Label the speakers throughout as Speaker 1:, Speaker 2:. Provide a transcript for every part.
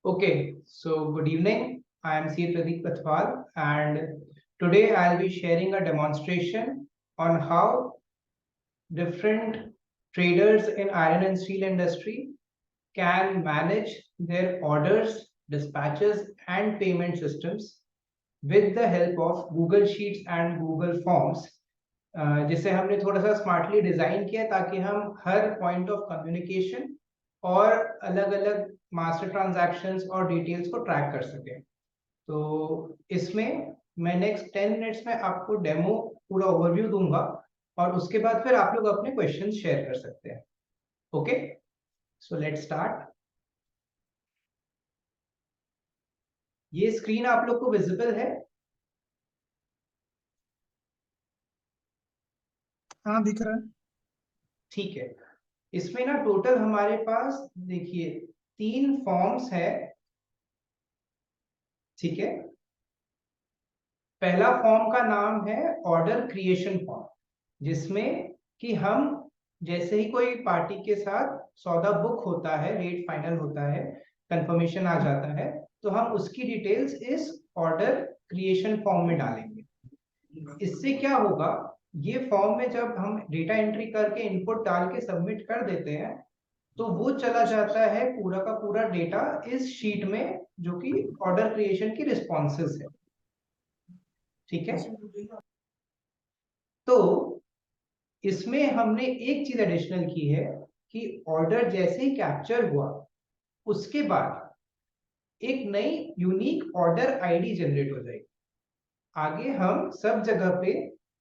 Speaker 1: Okay, so good evening. I am C. Pradeep Kathwal, and today I'll be sharing a demonstration on how different traders in iron and steel industry can manage their orders, dispatches, and payment systems with the help of Google Sheets and Google Forms, जिसे हमने थोड़ा सा smartly design किया ताकि हम हर point of communication और अलग अलग मास्टर ट्रांजैक्शंस और डिटेल्स को ट्रैक कर सके। तो इसमें मैं नेक्स्ट 10 मिनट्स में आपको डेमो पूरा ओवरव्यू दूंगा और उसके बाद फिर आप लोग अपने क्वेश्चंस शेयर कर सकते हैं। Okay, so let's start. ये स्क्रीन आप लोग को विजिबल है?
Speaker 2: हाँ, दिख रहा है।
Speaker 1: ठीक है। इसमें ना टोटल हमारे पास देखिए 3 फॉर्म्स है। ठीक है, पहला फॉर्म का नाम है ऑर्डर क्रिएशन फॉर्म, जिसमें कि हम जैसे ही कोई पार्टी के साथ सौदा बुक होता है, रेट फाइनल होता है, कंफर्मेशन आ जाता है, तो हम उसकी डिटेल्स इस ऑर्डर क्रिएशन फॉर्म में डालेंगे। इससे क्या होगा, ये फॉर्म में जब हम डेटा एंट्री करके इनपुट डाल के सबमिट कर देते हैं तो वो चला जाता है पूरा का पूरा डेटा इस शीट में, जो कि ऑर्डर क्रिएशन की रिस्पॉन्सेज है। ठीक है, तो इसमें हमने एक चीज एडिशनल की है कि ऑर्डर जैसे ही कैप्चर हुआ उसके बाद एक नई यूनिक ऑर्डर आईडी जनरेट हो जाएगी। आगे हम सब जगह पे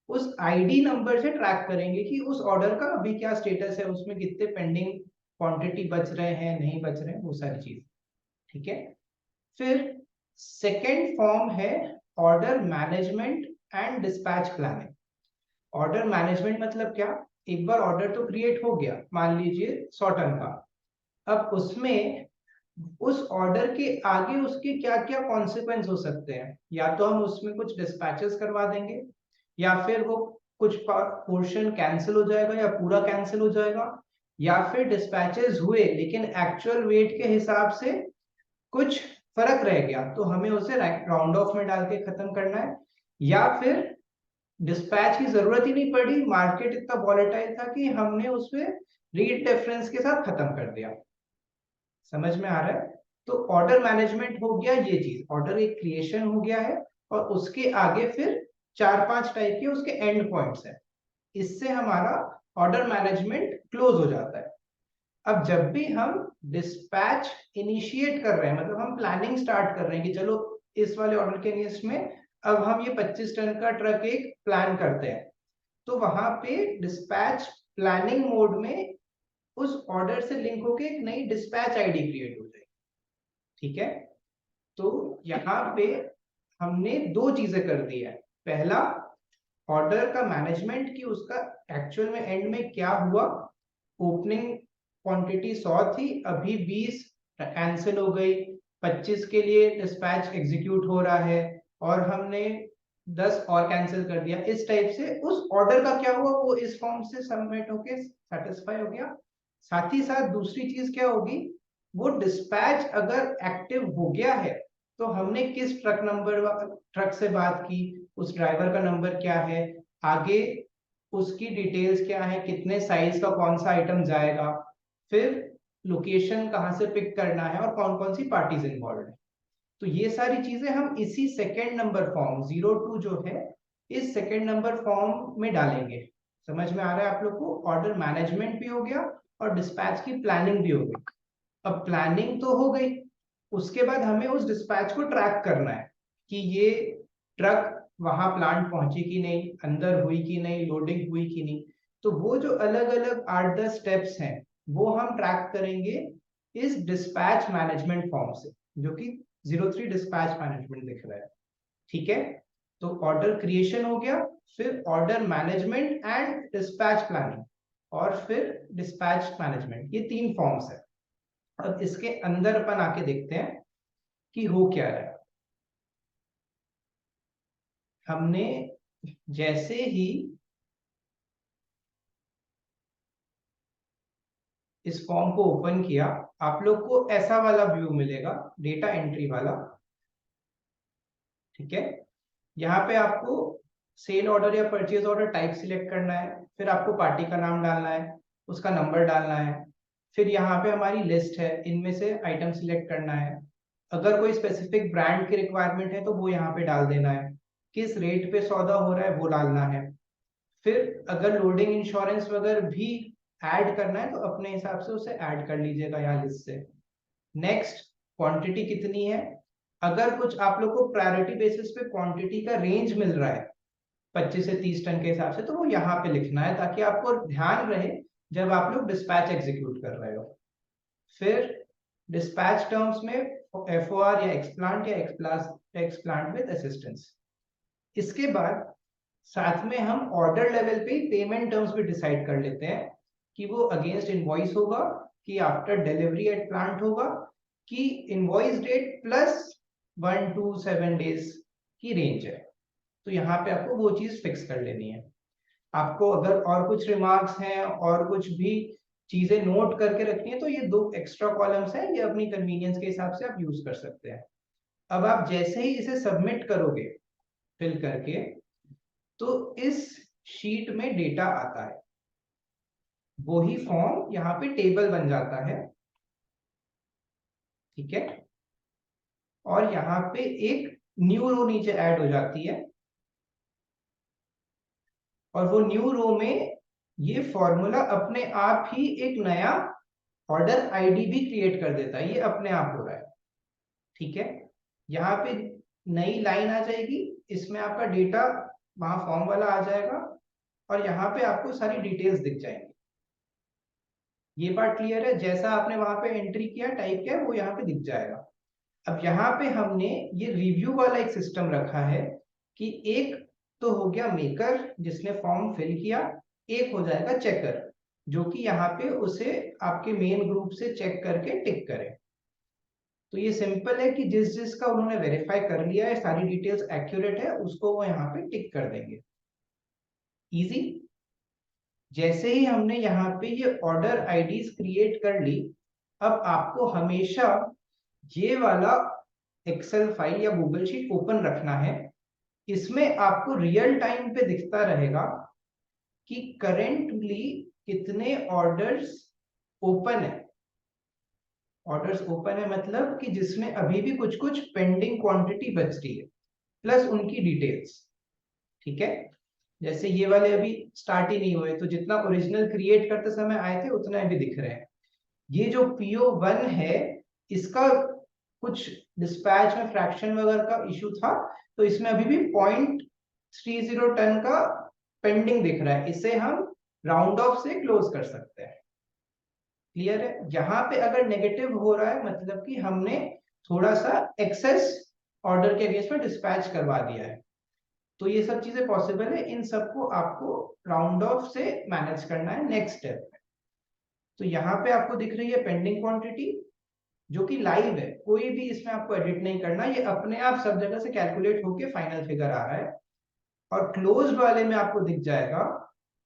Speaker 1: उस आईडी नंबर से ट्रैक करेंगे कि उस ऑर्डर का अभी क्या स्टेटस है, उसमें कितने पेंडिंग क्वांटिटी बच रहे हैं, नहीं बच रहे हैं, वो सारी चीज। ठीक है, फिर सेकेंड फॉर्म है order management and dispatch planning. Order management मतलब क्या, एक बार ऑर्डर तो क्रिएट हो गया, मान लीजिए 100 टन का, अब उसमें उस ऑर्डर के आगे उसके क्या क्या कॉन्सिक्वेंस हो सकते हैं। या तो हम उसमें कुछ डिस्पैचेस करवा देंगे, या फिर वो कुछ पोर्शन कैंसिल हो जाएगा या पूरा कैंसिल हो जाएगा, या फिर डिस्पैचेस हुए लेकिन एक्चुअल वेट के हिसाब से कुछ फर्क रह गया तो हमें उसे राउंड ऑफ में डाल के खत्म करना है, या फिर डिस्पैच की जरूरत ही नहीं पड़ी, मार्केट इतना वॉलेटाइल था कि हमने उसमें रीड डिफरेंस के साथ खत्म कर दिया। समझ में आ रहा है? तो ऑर्डर मैनेजमेंट हो गया, ये चीज ऑर्डर एक क्रिएशन हो गया है, और उसके आगे फिर 4-5 टाइप के उसके एंड पॉइंट्स हैं। इससे हमारा ऑर्डर मैनेजमेंट क्लोज हो जाता है। अब जब भी हम डिस्पैच इनिशिएट कर रहे हैं, मतलब हम प्लानिंग स्टार्ट कर रहे हैं कि चलो इस वाले ऑर्डर के केस में अब हम ये 25 टन का ट्रक एक प्लान करते हैं, तो वहां पे डिस्पैच प्लानिंग मोड में उस ऑर्डर से लिंक होकर एक नई डिस्पैच आईडी क्रिएट हो जाएगी। ठीक है, तो यहाँ पे हमने दो चीजें कर दी है। पहला, ऑर्डर का मैनेजमेंट की उसका एक्चुअल में एंड में क्या हुआ, ओपनिंग क्वांटिटी 100 थी, अभी 20 कैंसिल हो गई, 25 के लिए डिस्पैच एग्जीक्यूट हो रहा है, और हमने 10 और कैंसिल कर दिया। इस टाइप से उस ऑर्डर का क्या हुआ वो इस फॉर्म से सबमिट होके सेटिस्फाई हो गया। साथ ही साथ दूसरी चीज क्या होगी, वो डिस्पैच अगर एक्टिव हो गया है तो हमने किस ट्रक से बात की, उस ड्राइवर का नंबर क्या है, आगे उसकी डिटेल्स क्या है, कितने साइज का कौन सा आइटम जाएगा, फिर लोकेशन कहाँ से पिक करना है, और कौन कौन सी पार्टीज इन्वॉल्व है। तो ये सारी चीजें हम इसी सेकेंड नंबर फॉर्म 02 जो है, इस सेकेंड नंबर फॉर्म में डालेंगे। समझ में आ रहा है आप लोग को? ऑर्डर मैनेजमेंट भी हो गया और डिस्पैच की प्लानिंग भी हो गई। अब प्लानिंग तो हो गई, उसके बाद हमें उस डिस्पैच को ट्रैक करना है कि ये ट्रक वहां प्लांट पहुंची कि नहीं, अंदर हुई कि नहीं, लोडिंग हुई कि नहीं। तो वो जो अलग अलग 8-10 स्टेप्स हैं वो हम ट्रैक करेंगे इस डिस्पैच मैनेजमेंट फॉर्म से, जो कि 03 डिस्पैच मैनेजमेंट दिख रहा है। ठीक है, तो ऑर्डर क्रिएशन हो गया, फिर order management and dispatch planning, और फिर डिस्पैच मैनेजमेंट, ये 3 फॉर्म्स है। अब इसके अंदर अपन आके देखते हैं कि हो क्या रहा है। हमने जैसे ही इस फॉर्म को ओपन किया, आप लोग को ऐसा वाला व्यू मिलेगा, डेटा एंट्री वाला। ठीक है, यहाँ पे आपको सेल ऑर्डर या परचेज ऑर्डर टाइप सिलेक्ट करना है, फिर आपको पार्टी का नाम डालना है, उसका नंबर डालना है, फिर यहाँ पे हमारी लिस्ट है, इनमें से आइटम सिलेक्ट करना है। अगर कोई स्पेसिफिक ब्रांड की रिक्वायरमेंट है तो वो यहाँ पे डाल देना है, किस रेट पे सौदा हो रहा है वो डालना है। फिर अगर लोडिंग इंश्योरेंस वगैरह भी ऐड करना है तो अपने हिसाब से उसे ऐड कर लीजिएगा यहाँ लिस्ट से। नेक्स्ट, क्वांटिटी कितनी है, अगर कुछ आप लोग को प्रायोरिटी बेसिस पे क्वांटिटी का रेंज मिल रहा है 25 से 30 टन के हिसाब से, तो वो यहाँ पे लिखना है ताकि आपको ध्यान रहे जब आप लोग डिस्पैच एग्जीक्यूट कर रहे हो। फिर डिस्पैच टर्म्स में एफओआर या एक्सप्लांट या एक्सप्लांट विद असिस्टेंस। इसके बाद साथ में हम ऑर्डर लेवल पे पेमेंट टर्म्स भी डिसाइड कर लेते हैं कि वो अगेंस्ट इनवॉइस होगा, कि आफ्टर डिलीवरी एट प्लांट होगा, कि invoice date plus 1 to 7 days की रेंज है। तो यहाँ पे आपको वो चीज फिक्स कर लेनी है। आपको अगर और कुछ रिमार्क्स हैं और कुछ भी चीजें नोट करके रखनी है तो ये 2 एक्स्ट्रा कॉलम्स हैं, ये अपनी कन्वीनियंस के हिसाब से आप यूज कर सकते हैं। अब आप जैसे ही इसे सबमिट करोगे फिल करके, तो इस शीट में डेटा आता है, वो ही फॉर्म यहाँ पे टेबल बन जाता है। ठीक है, और यहाँ पे एक न्यू रो नीचे ऐड हो जाती है, और वो न्यू रो में ये फॉर्मूला अपने आप ही एक नया ऑर्डर आईडी भी क्रिएट कर देता है, ये अपने आप हो रहा है। ठीक है, यहाँ पे नई लाइन आ जाएगी, इसमें आपका डेटा वहां फॉर्म वाला आ जाएगा, और यहाँ पे आपको सारी डिटेल्स दिख जाएंगी। ये पार्ट क्लियर है, जैसा आपने वहां पे एंट्री किया, टाइप किया, वो यहाँ पे दिख जाएगा। अब यहाँ पे हमने ये रिव्यू वाला एक सिस्टम रखा है कि एक तो हो गया मेकर जिसने फॉर्म फिल किया, एक हो जाएगा चेकर जो कि यहाँ पे उसे आपके मेन ग्रुप से चेक करके टिक करे। तो ये सिंपल है कि जिस जिसका उन्होंने वेरीफाई कर लिया है, सारी डिटेल्स एक्यूरेट है, उसको वो यहाँ पे टिक कर देंगे। इजी। जैसे ही हमने यहाँ पे ये ऑर्डर आईडीज क्रिएट कर ली, अब आपको हमेशा ये वाला एक्सेल फाइल या गूगल शीट ओपन रखना है। इसमें आपको रियल टाइम पे दिखता रहेगा कि करेंटली कितने ऑर्डर्स ओपन है। ऑर्डर्स ओपन है मतलब कि जिसमें अभी भी कुछ कुछ पेंडिंग क्वांटिटी बच रही है, प्लस उनकी डिटेल्स। ठीक है, जैसे ये वाले अभी स्टार्ट ही नहीं हुए, तो जितना ओरिजिनल क्रिएट करते समय आए थे उतना अभी दिख रहे हैं। ये जो PO1 है, इसका कुछ डिस्पैच में फ्रैक्शन वगैरह का इशू था, तो इसमें अभी भी 0.30 टन का पेंडिंग दिख रहा है, इसे हम राउंड ऑफ से क्लोज कर सकते हैं। क्लियर है, यहाँ पे अगर नेगेटिव हो रहा है मतलब कि हमने थोड़ा सा एक्सेस ऑर्डर के अगेंस्ट में डिस्पैच करवा दिया है। तो ये सब चीजें पॉसिबल है, इन सबको आपको राउंड ऑफ से मैनेज करना है नेक्स्ट स्टेप में। तो यहाँ पे आपको दिख रही है पेंडिंग क्वांटिटी जो कि लाइव है, कोई भी इसमें आपको एडिट नहीं करना, ये अपने आप सब जगह से कैलकुलेट होके फाइनल फिगर आ रहा है। और क्लोज्ड वाले में आपको दिख जाएगा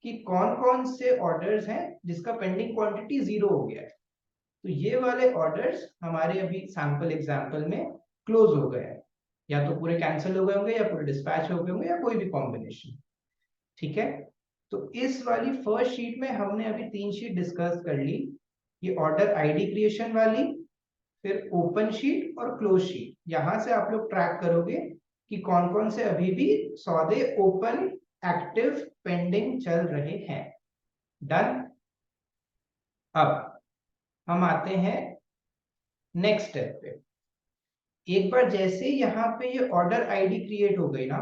Speaker 1: कि कौन कौन से ऑर्डर्स हैं जिसका पेंडिंग क्वांटिटी 0 हो गया है। तो ये वाले ऑर्डर्स हमारे अभी सैंपल एग्जांपल में क्लोज हो गए हैं, या तो पूरे कैंसिल हो गए होंगे या पूरे डिस्पैच हो गए होंगे या कोई भी कॉम्बिनेशन। ठीक है, तो इस वाली फर्स्ट शीट में हमने अभी 3 शीट डिस्कस कर ली, ये ऑर्डर आईडी क्रिएशन वाली, फिर ओपन शीट और क्लोज शीट। यहां से आप लोग ट्रैक करोगे कि कौन कौन से अभी भी सौदे ओपन, एक्टिव, पेंडिंग चल रहे हैं। डन। अब हम आते हैं नेक्स्ट स्टेप पे। एक बार जैसे यहाँ पे ये ऑर्डर आईडी क्रिएट हो गई ना,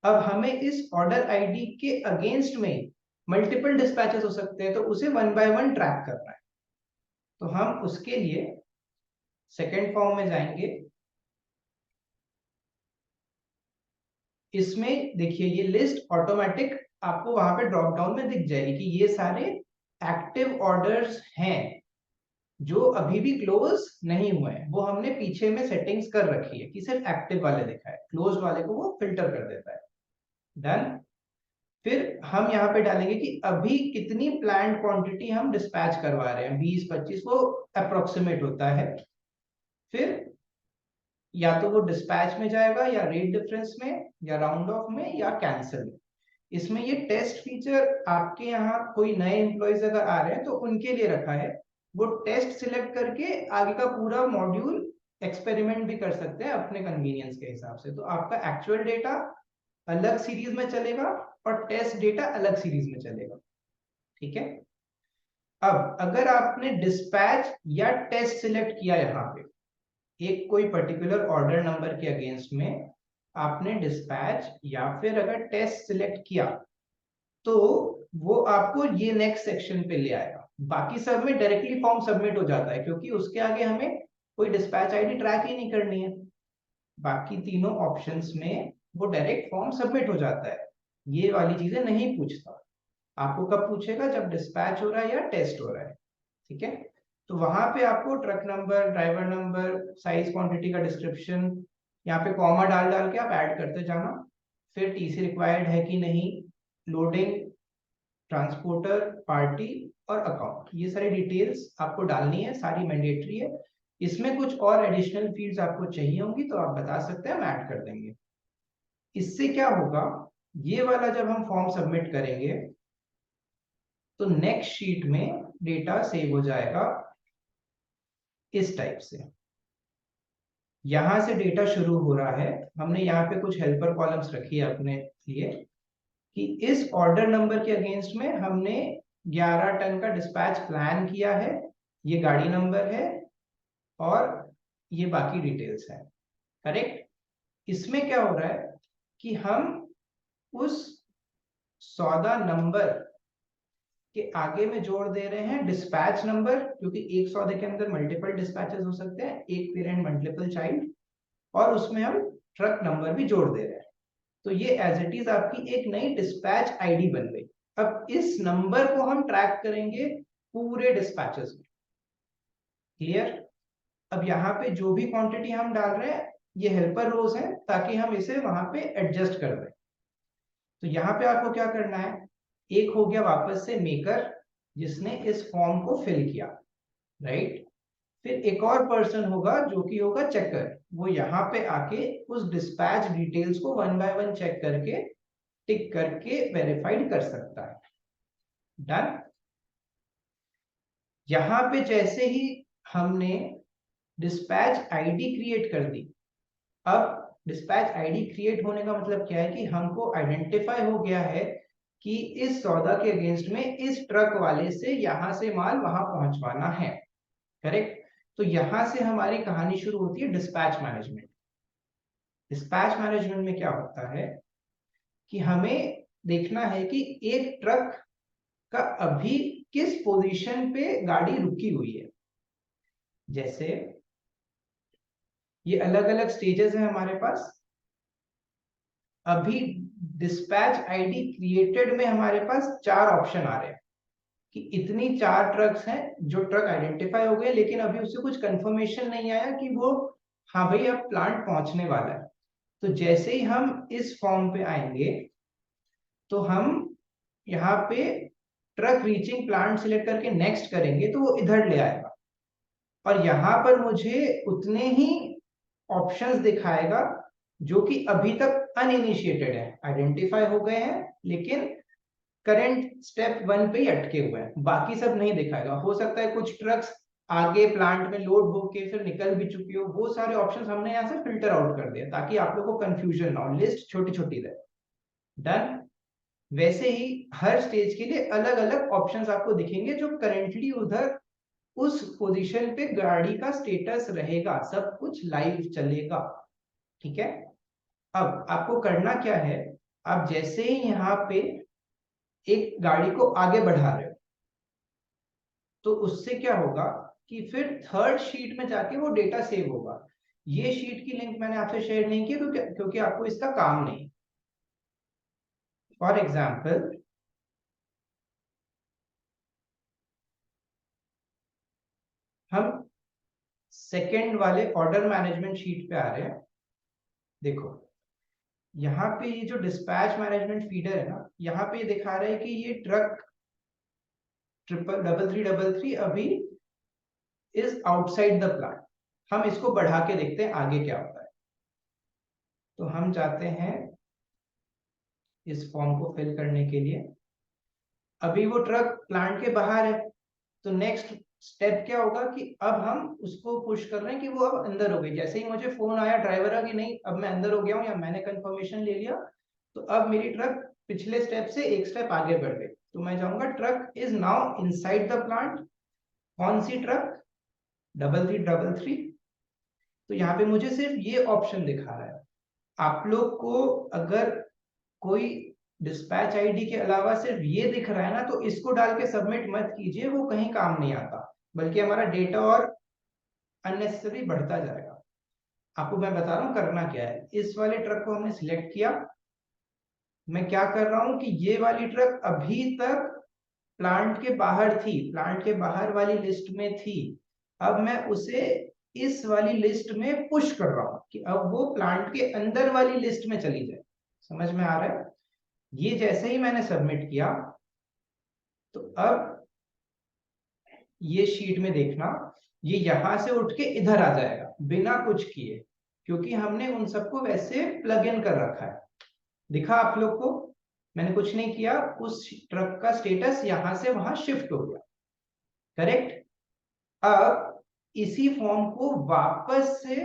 Speaker 1: अब हमें इस ऑर्डर आईडी के अगेंस्ट में मल्टीपल डिस्पैचेस हो सकते हैं, तो उसे 1 by 1 ट्रैक करना है। तो हम उसके लिए सेकेंड फॉर्म में जाएंगे। इसमें देखिए ये लिस्ट ऑटोमेटिक आपको वहां पे ड्रॉप डाउन में दिख जाएगी कि ये सारे एक्टिव ऑर्डर्स हैं जो अभी भी क्लोज नहीं हुए हैं। वो हमने पीछे में सेटिंग्स कर रखी है कि सिर्फ एक्टिव वाले दिखाए, क्लोज वाले को वो फिल्टर कर देता है। डन। फिर हम यहाँ पे डालेंगे कि अभी कितनी प्लान्ड क्वांटिटी हम डिस्पैच करवा रहे हैं, 20-25, वो अप्रोक्सीमेट होता है। फिर या तो वो डिस्पैच में जाएगा, या रेट डिफरेंस में, या राउंड ऑफ में, या कैंसिल में। इसमें ये टेस्ट फीचर आपके यहाँ कोई नए एम्प्लॉयज अगर आ रहे हैं तो उनके लिए रखा है। वो टेस्ट सिलेक्ट करके आगे का पूरा मॉड्यूल एक्सपेरिमेंट भी कर सकते हैं अपने कन्वीनियंस के हिसाब से। तो आपका एक्चुअल डेटा अलग सीरीज में चलेगा और टेस्ट डेटा अलग सीरीज में चलेगा। ठीक है। अब अगर आपने डिस्पैच या टेस्ट सिलेक्ट किया, यहाँ पे एक कोई पर्टिकुलर ऑर्डर नंबर के अगेंस्ट में आपने डिस्पैच या फिर अगर टेस्ट सिलेक्ट किया, तो वो आपको ये नेक्स्ट सेक्शन पे ले आएगा। बाकी सब में डायरेक्टली फॉर्म सबमिट हो जाता है, क्योंकि उसके आगे हमें कोई डिस्पैच आईडी ट्रैक ही नहीं करनी है। बाकी तीनों ऑप्शंस में वो डायरेक्ट फॉर्म सबमिट हो जाता है, ये वाली चीजें नहीं पूछता। आपको कब पूछेगा? जब डिस्पैच हो रहा है या टेस्ट हो रहा है। ठीक है। तो वहां पे आपको truck number, driver number, size, quantity का डिस्क्रिप्शन, यहाँ पे कॉमा डाल डाल के आप ऐड करते जाना। फिर टीसी रिक्वायर्ड है कि नहीं, लोडिंग, ट्रांसपोर्टर, पार्टी और अकाउंट, ये सारी डिटेल्स आपको डालनी है, सारी मैंडेटरी है। इसमें कुछ और एडिशनल फील्ड्स आपको चाहिए होंगी तो आप बता सकते हैं, हम ऐड कर देंगे। इससे क्या होगा, ये वाला जब हम फॉर्म सबमिट करेंगे तो नेक्स्ट शीट में डेटा सेव हो जाएगा इस टाइप से। यहां से डेटा शुरू हो रहा है। हमने यहाँ पे कुछ हेल्पर कॉलम्स रखी है अपने लिए कि इस ऑर्डर नंबर के अगेंस्ट में हमने 11 टन का डिस्पैच प्लान किया है, ये गाड़ी नंबर है और ये बाकी डिटेल्स है। करेक्ट। इसमें क्या हो रहा है कि हम उस सौदा नंबर के आगे में जोड़ दे रहे हैं डिस्पैच नंबर, क्योंकि एक सौदे के अंदर मल्टीपल डिस्पैचेस हो सकते हैं, एक पेरेंट मल्टीपल चाइल्ड, और उसमें हम ट्रक नंबर भी जोड़ दे रहे हैं। तो ये एज इट इज आपकी एक नई डिस्पैच आईडी बन गई। अब इस नंबर को हम ट्रैक करेंगे पूरे डिस्पैचेस में। क्लियर। अब यहाँ पे जो भी क्वांटिटी हम डाल रहे हैं ये हेल्पर रोज है, ताकि हम इसे वहां पे एडजस्ट कर दें। तो यहाँ पे आपको क्या करना है, एक हो गया वापस से मेकर जिसने इस फॉर्म को फिल किया, राइट। फिर एक और पर्सन होगा जो कि होगा चेकर, वो यहाँ पे आके उस डिस्पैच डिटेल्स को वन बाय वन चेक करके टिक करके वेरीफाइड कर सकता है। डन। यहाँ पे जैसे ही हमने डिस्पैच आईडी क्रिएट कर दी, अब डिस्पैच आईडी क्रिएट होने का मतलब क्या है कि हमको आइडेंटिफाई हो गया है कि इस सौदा के अगेंस्ट में इस ट्रक वाले से यहां से माल वहां पहुंचवाना है। करेक्ट। तो यहां से हमारी कहानी शुरू होती है डिस्पैच मैनेजमेंट। डिस्पैच मैनेजमेंट में क्या होता है कि हमें देखना है कि एक ट्रक का अभी किस पोजीशन पे गाड़ी रुकी हुई है। जैसे ये अलग अलग स्टेजेस हैं हमारे पास। अभी डिस्पैच आईडी क्रिएटेड में हमारे पास 4 ऑप्शन आ रहे हैं कि इतनी 4 ट्रक्स हैं जो ट्रक आइडेंटिफाई हो गए, लेकिन अभी उससे कुछ कंफर्मेशन नहीं आया कि वो, हाँ भाई अब प्लांट पहुंचने वाला है। तो जैसे ही हम इस फॉर्म पे आएंगे तो हम यहाँ पे ट्रक रीचिंग प्लांट सिलेक्ट करके नेक्स्ट करेंगे तो वो इधर ले आएगा, और यहाँ पर मुझे उतने ही ऑप्शंस दिखाएगा जो कि अभी तक अनइनिशिएटेड है, आइडेंटिफाई हो गए हैं लेकिन करंट स्टेप 1 पे ही अटके हुए हैं, बाकी सब नहीं दिखाएगा। हो सकता है कुछ ट्रक्स आगे प्लांट में लोड होके फिर निकल भी चुकी हो, वो सारे ऑप्शंस हमने यहाँ से फिल्टर आउट कर दिया ताकि आप लोग को कंफ्यूजन ना हो, लिस्ट छोटी छोटी रहे। डन। वैसे ही हर स्टेज के लिए अलग अलग ऑप्शंस आपको दिखेंगे जो करेंटली उधर उस पोजीशन पे गाड़ी का स्टेटस रहेगा, सब कुछ लाइव चलेगा। ठीक है। अब आपको करना क्या है, आप जैसे ही यहाँ पे एक गाड़ी को आगे बढ़ा रहे हो तो उससे क्या होगा कि फिर थर्ड शीट में जाके वो डेटा सेव होगा। ये शीट की लिंक मैंने आपसे शेयर नहीं की क्योंकि आपको इसका काम नहीं। फॉर एग्जाम्पल हम सेकेंड वाले ऑर्डर मैनेजमेंट शीट पे आ रहे हैं। देखो यहाँ पे ये जो डिस्पैच मैनेजमेंट फीडर है ना, यहाँ पे ये दिखा रहा है कि ये ट्रक 3333 अभी इज आउटसाइड द प्लांट। हम इसको बढ़ा के देखते हैं आगे क्या होता है। तो हम जाते हैं इस फॉर्म को फिल करने के लिए। अभी वो ट्रक प्लांट के बाहर है, तो नेक्स्ट स्टेप क्या होगा कि अब हम उसको पुश कर रहे हैं कि वो अब अंदर हो गई। जैसे ही मुझे फोन आया ड्राइवर का कि नहीं अब मैं अंदर हो गया हूँ या मैंने कंफर्मेशन ले लिया, तो अब मेरी ट्रक पिछले स्टेप से एक स्टेप आगे बढ़ गई। तो मैं जाऊंगा truck is now inside the plant. कौन सी ट्रक? 3333। तो यहाँ पे मुझे सिर्फ ये ऑप्शन दिखा रहा है। आप लोग को अगर कोई डिस्पैच आईडी के अलावा सिर्फ ये दिख रहा है ना, तो इसको डाल के सबमिट मत कीजिए, वो कहीं काम नहीं आता, बल्कि हमारा डेटा और अननेसेसरी बढ़ता जाएगा। आपको मैं बता रहा हूँ करना क्या है। इस वाले ट्रक को हमने सिलेक्ट किया। मैं क्या कर रहा हूँ कि ये वाली ट्रक अभी तक प्लांट के बाहर थी, प्लांट के बाहर वाली लिस्ट में थी। अब मैं उसे इस वाली लिस्ट में पुश कर रहा हूँ कि अब वो प्लांट के अंदर वाली लिस्ट में चली जाए। समझ में आ रहा है? ये जैसे ही मैंने सबमिट किया, तो अब ये शीट में देखना, ये यहां से उठ के इधर आ जाएगा बिना कुछ किए, क्योंकि हमने उन सबको वैसे प्लग इन कर रखा है। दिखा आप लोग को? मैंने कुछ नहीं किया, उस ट्रक का स्टेटस यहां से वहां शिफ्ट हो गया। करेक्ट? अब इसी फॉर्म को वापस से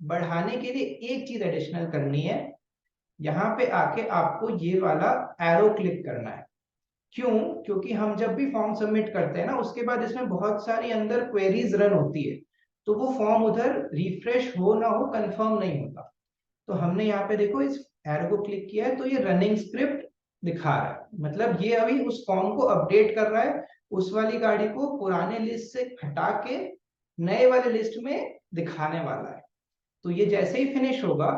Speaker 1: बढ़ाने के लिए एक चीज एडिशनल करनी है। यहां पे आके आपको ये वाला एरो क्लिक करना है। क्यों? क्योंकि हम जब भी फॉर्म सबमिट करते हैं ना, उसके बाद इसमें बहुत सारी अंदर क्वेरीज रन होती है, तो वो फॉर्म उधर रिफ्रेश हो ना हो कंफर्म नहीं होता। तो हमने यहाँ पे देखो इस एरो को क्लिक किया है, तो ये रनिंग स्क्रिप्ट दिखा रहा है, मतलब ये अभी उस फॉर्म को अपडेट कर रहा है, उस वाली गाड़ी को पुराने लिस्ट से हटा के नए वाले लिस्ट में दिखाने वाला है। तो ये जैसे ही फिनिश होगा,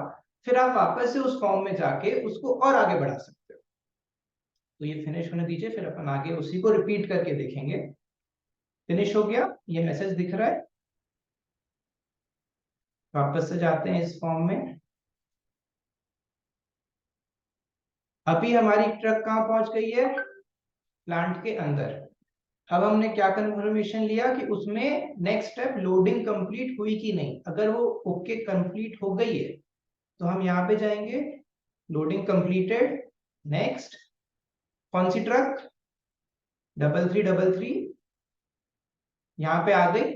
Speaker 1: फिर आप वापस से उस फॉर्म में जाके उसको और आगे बढ़ा सकते हो। तो ये फिनिश होने दीजिए, फिर अपन आगे उसी को रिपीट करके देखेंगे। फिनिश हो गया, ये मैसेज दिख रहा है। वापस से जाते हैं इस फॉर्म में। अभी हमारी ट्रक कहाँ पहुंच गई है? प्लांट के अंदर। अब हमने क्या कंफर्मेशन लिया कि उसमें नेक्स्ट स्टेप लोडिंग कंप्लीट हुई कि नहीं। अगर वो ओके कंप्लीट हो गई है, तो हम यहाँ पे जाएंगे, लोडिंग कंप्लीटेड, नेक्स्ट। कौन सी ट्रक? 3333। यहाँ पे आ गई।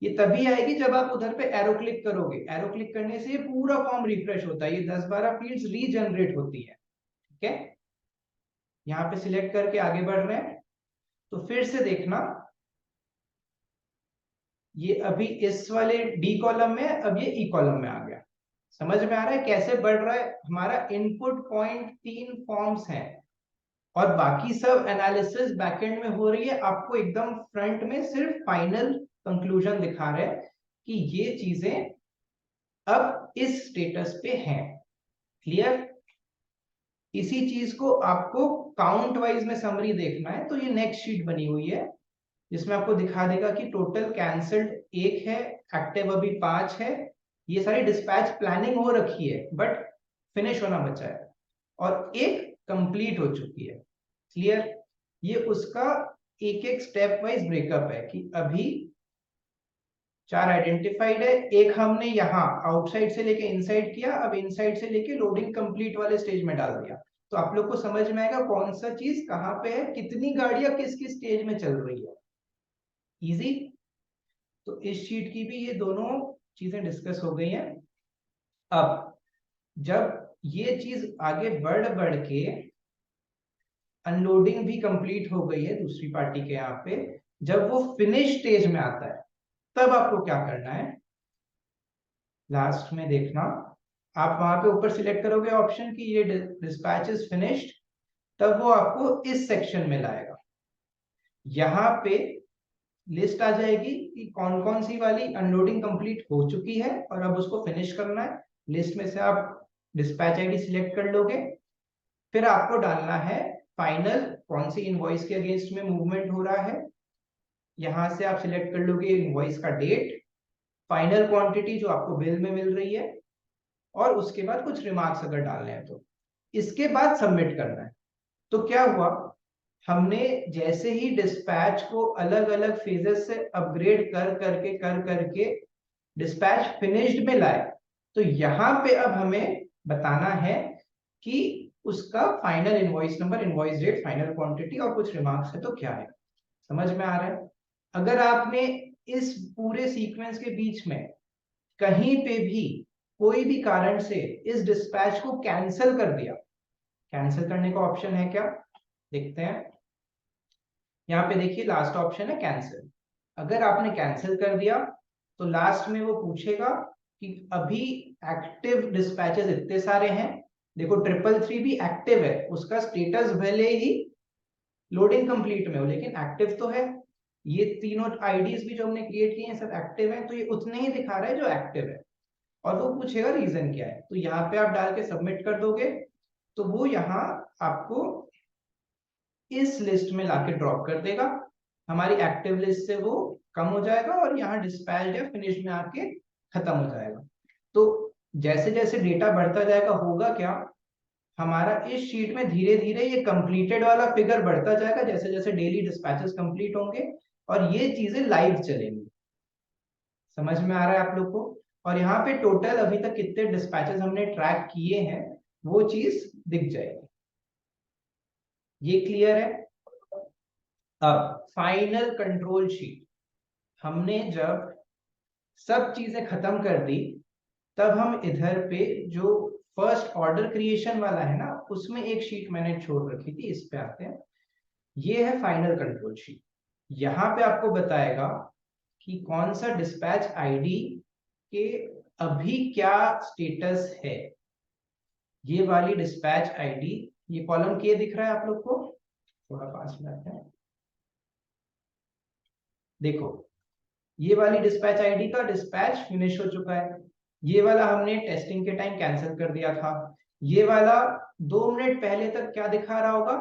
Speaker 1: ये तभी आएगी जब आप उधर पे एरो क्लिक करोगे। एरो क्लिक करने से पूरा फॉर्म रिफ्रेश होता है, ये 10-12 फील्ड्स रीजनरेट होती है। ठीक है? यहाँ पे सिलेक्ट करके आगे बढ़ रहे हैं, तो फिर से देखना, ये अभी इस वाले डी कॉलम में, अब ये ई कॉलम में आ गया। समझ में आ रहा है कैसे बढ़ रहा है? हमारा इनपुट पॉइंट 3 फॉर्म्स हैं और बाकी सब एनालिसिस बैकएंड में हो रही है। आपको एकदम फ्रंट में सिर्फ फाइनल कंक्लूजन दिखा रहे हैं कि ये चीजें अब इस स्टेटस पे हैं। क्लियर? इसी चीज को आपको काउंट वाइज में समरी देखना है, तो ये नेक्स्ट शीट बनी हुई है, जिसमें आपको दिखा देगा कि टोटल कैंसल्ड 1 है, एक्टिव अभी 5 है। ये सारी डिस्पैच प्लानिंग हो रखी है, बट फिनिश होना बचा है, और एक कंप्लीट हो चुकी है। क्लियर? ये उसका एक एक स्टेप वाइज ब्रेकअप है कि अभी 4 आइडेंटिफाइड है, एक हमने यहाँ आउटसाइड से लेके इनसाइड किया, अब इनसाइड से लेके लोडिंग कंप्लीट वाले स्टेज में डाल दिया। तो आप लोग को समझ में आएगा कौन सा चीज कहाँ पे है, कितनी गाड़ियां किस किस स्टेज में चल रही है। इजी? तो इस शीट की भी ये दोनों चीजें डिस्कस हो गई हैं। अब जब ये चीज आगे बढ़ बढ़ के अनलोडिंग भी कंप्लीट हो गई है दूसरी पार्टी के यहाँ पे, जब वो फिनिश स्टेज में आता है, तब आपको क्या करना है? लास्ट में देखना, आप वहां पे ऊपर सिलेक्ट करोगे ऑप्शन की ये डिस्पैच इज फिनिश्ड, तब वो आपको इस सेक्शन में लाएगा। यहाँ पे लिस्ट आ जाएगी कि कौन कौन सी वाली अनलोडिंग कंप्लीट हो चुकी है और अब उसको फिनिश करना है। लिस्ट में से आप डिस्पैच आईडी सिलेक्ट कर लोगे, फिर आपको डालना है फाइनल कौन सी इनवॉइस के अगेंस्ट में मूवमेंट हो रहा है। यहां से आप सिलेक्ट कर लोगे इनवॉइस का डेट, फाइनल क्वांटिटी जो आपको बिल में मिल रही है, और उसके बाद कुछ रिमार्क्स अगर डालने हैं तो इसके बाद सबमिट करना है। तो क्या हुआ, हमने जैसे ही डिस्पैच को अलग अलग फेजेस से अपग्रेड कर करके डिस्पैच फिनिश्ड में लाए, तो यहां पे अब हमें बताना है कि उसका final invoice number, invoice date, final quantity और कुछ रिमार्क्स है तो क्या है। समझ में आ रहा है? अगर आपने इस पूरे सीक्वेंस के बीच में कहीं पे भी कोई भी कारण से इस डिस्पैच को कैंसिल कर दिया, कैंसिल करने का ऑप्शन है क्या, देखते हैं। यहाँ पे देखिए लास्ट ऑप्शन है कैंसिल। अगर आपने कैंसिल कर दिया तो लास्ट में वो पूछेगा कि अभी एक्टिव डिस्पैचेस इतने सारे हैं, देखो 333 भी एक्टिव है, उसका स्टेटस भले ही लोडिंग कंप्लीट में हो लेकिन एक्टिव तो है। ये तीनों आईडीज भी जो हमने क्रिएट किए हैं सब एक्टिव हैं, तो ये उतने ही दिखा रहा है जो एक्टिव है। और वो पूछेगा रीजन क्या है, तो यहाँ पे आप डाल के सबमिट कर दोगे तो वो यहाँ आपको इस लिस्ट में लाके ड्रॉप कर देगा, हमारी एक्टिव लिस्ट से वो कम हो जाएगा और यहाँ डिस्पैच या फिनिश में आके खत्म हो जाएगा। तो जैसे जैसे डेटा बढ़ता जाएगा होगा क्या, हमारा इस शीट में धीरे धीरे ये कंप्लीटेड वाला फिगर बढ़ता जाएगा जैसे जैसे डेली डिस्पैचेस कंप्लीट होंगे और ये चीजें लाइव चलेंगी। समझ में आ रहा है आप लोग को? और यहाँ पे टोटल अभी तक कितने डिस्पैचेस हमने ट्रैक किए हैं वो चीज दिख जाएगी। ये क्लियर है? अब फाइनल कंट्रोल शीट, हमने जब सब चीजें खत्म कर दी तब हम इधर पे जो फर्स्ट ऑर्डर क्रिएशन वाला है ना उसमें एक शीट मैंने छोड़ रखी थी, इस पे आते हैं। ये है फाइनल कंट्रोल शीट। यहाँ पे आपको बताएगा कि कौन सा डिस्पैच आईडी के अभी क्या स्टेटस है। ये वाली डिस्पैच आईडी, ये कॉलम के दिख रहा है आप लोग को, थोड़ा पास में आते हैं, देखो ये वाली डिस्पैच आईडी का डिस्पैच फिनिश हो चुका है। ये वाला हमने टेस्टिंग के टाइम कैंसिल कर दिया था। ये वाला 2 मिनट पहले तक क्या दिखा रहा होगा,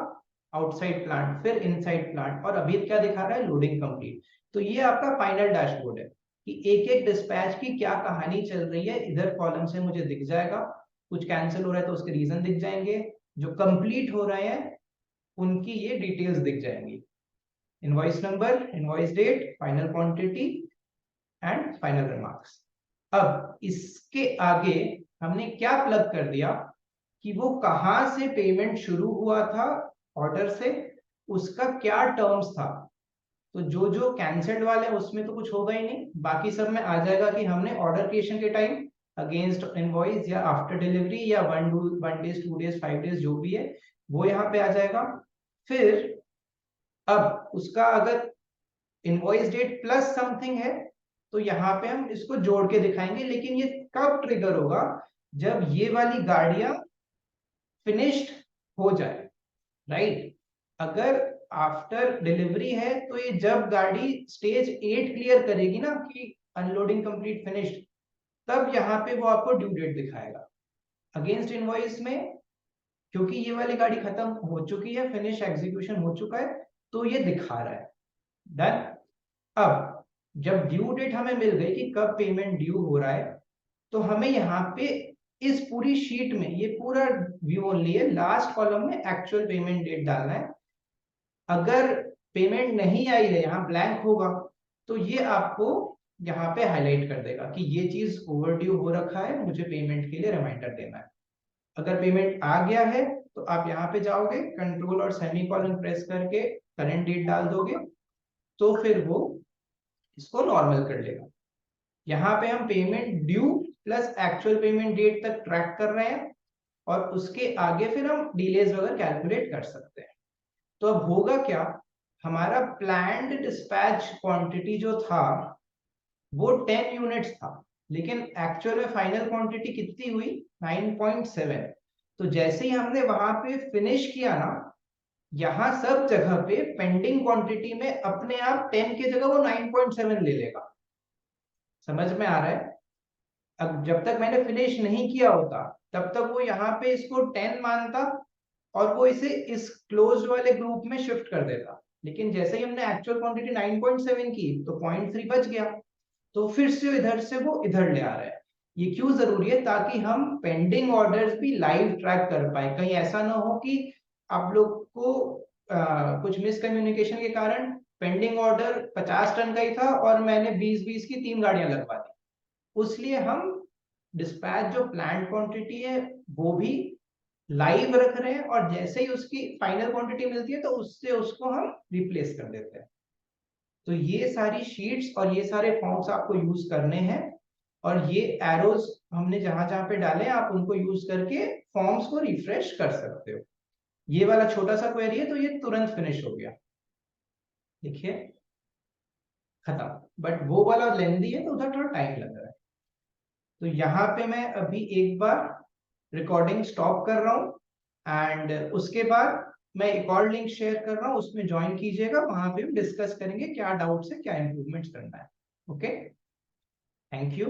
Speaker 1: आउटसाइड प्लांट, फिर इनसाइड प्लांट, और अभी क्या दिखा रहा है, लोडिंग कंप्लीट। तो ये आपका फाइनल डैशबोर्ड है कि एक एक डिस्पैच की क्या कहानी चल रही है, इधर कॉलम से मुझे दिख जाएगा। कुछ कैंसिल हो रहा है तो उसके रीजन दिख जाएंगे, जो कंप्लीट हो रहे हैं उनकी ये डिटेल्स दिख जाएंगी, invoice number, invoice date, final quantity and final remarks. अब इसके आगे हमने क्या प्लग कर दिया कि वो कहां से पेमेंट शुरू हुआ था ऑर्डर से, उसका क्या टर्म्स था। तो जो जो कैंसिल्ड वाले हैं उसमें तो कुछ होगा ही नहीं, बाकी सब में आ जाएगा कि हमने ऑर्डर क्रिएशन के टाइम अगेंस्ट इनवॉइस या आफ्टर डिलीवरी या 1 डेज 2 डेज 5 डेज जो भी है वो यहाँ पे आ जाएगा। फिर अब उसका अगर इनवॉइस डेट प्लस समथिंग है तो यहाँ पे हम इसको जोड़ के दिखाएंगे, लेकिन ये कब ट्रिगर होगा, जब ये वाली गाड़ियां फिनिश्ड हो जाए, राइट। अगर आफ्टर डिलीवरी है तो ये जब गाड़ी स्टेज 8 क्लियर करेगी ना कि अनलोडिंग कंप्लीट फिनिश्ड, तब यहाँ पे वो आपको ड्यू डेट दिखाएगा। अगेंस्ट इनवॉइस में क्योंकि ये वाली गाड़ी खत्म हो चुकी है, फिनिश एग्जीक्यूशन हो चुका है, तो ये दिखा रहा है। डन। अब जब ड्यू डेट हमें मिल गई कि कब पेमेंट ड्यू हो रहा है, तो हमें यहाँ पे इस पूरी शीट में ये पूरा व्यू ओनली है, लास्ट कॉलम में एक्चुअल पेमेंट डेट डालना है। अगर पेमेंट नहीं आई है, यहाँ ब्लैंक होगा, तो ये आपको यहाँ पे हाईलाइट कर देगा कि ये चीज ओवरड्यू हो रखा है, मुझे पेमेंट के लिए रिमाइंडर देना है। अगर पेमेंट आ गया है तो आप यहाँ पे जाओगे, कंट्रोल और सेमीकोलन प्रेस करके करंट डेट डाल दोगे, तो फिर वो इसको नॉर्मल कर लेगा। यहाँ पे हम payment due plus actual payment date तक ट्रैक कर रहे हैं और उसके आगे फिर हम डिलेज वगैरह कैलकुलेट कर सकते हैं। तो अब होगा क्या, हमारा प्लान्ड डिस्पैच क्वांटिटी जो था वो 10 यूनिट्स था, लेकिन एक्चुअल में फाइनल क्वांटिटी कितनी हुई, 9.7। तो जैसे ही हमने वहां पे फिनिश किया ना, यहाँ सब जगह पे पेंडिंग क्वांटिटी में अपने आप 10 की जगह वो 9.7 ले लेगा। समझ में आ रहा है? अब जब तक मैंने फिनिश नहीं किया होता तब तक वो यहाँ पे इसको 10 मानता और वो इसे इस क्लोज वाले ग्रुप में शिफ्ट कर देता, लेकिन जैसे ही हमने एक्चुअल क्वांटिटी 9.7 की तो 0.3 बच गया, तो फिर से इधर से वो इधर ले आ रहा है। ये क्यों जरूरी है? ताकि हम पेंडिंग ऑर्डर्स भी लाइव ट्रैक कर पाए। कहीं ऐसा ना हो कि आप लोग को कुछ मिसकम्युनिकेशन के कारण पेंडिंग ऑर्डर 50 टन का ही था और मैंने 20-20 की 3 गाड़ियां लगवा दी। उसलिए हम डिस्पैच जो प्लान क्वांटिटी है वो भी लाइव रख रहे हैं, और जैसे ही उसकी फाइनल क्वांटिटी मिलती है तो उससे उसको हम रिप्लेस कर देते हैं। तो ये सारी शीट्स और ये सारे फॉर्म्स आपको यूज करने हैं, और ये एरोज हमने जहां जहां पे डाले आप उनको यूज करके फॉर्म्स को रिफ्रेश कर सकते हो। ये वाला छोटा सा क्वेरी है तो ये तुरंत फिनिश हो गया, देखिए खत्म। बट वो वाला लेंदी है तो उधर थोड़ा टाइम लग रहा है। तो यहाँ पे मैं अभी एक बार रिकॉर्डिंग स्टॉप कर रहा हूँ, एंड उसके बाद मैं एक और लिंक शेयर कर रहा हूँ, उसमें ज्वाइन कीजिएगा। वहां पे हम डिस्कस करेंगे क्या डाउट्स है, क्या इंप्रूवमेंट्स करना है। Okay, thank you.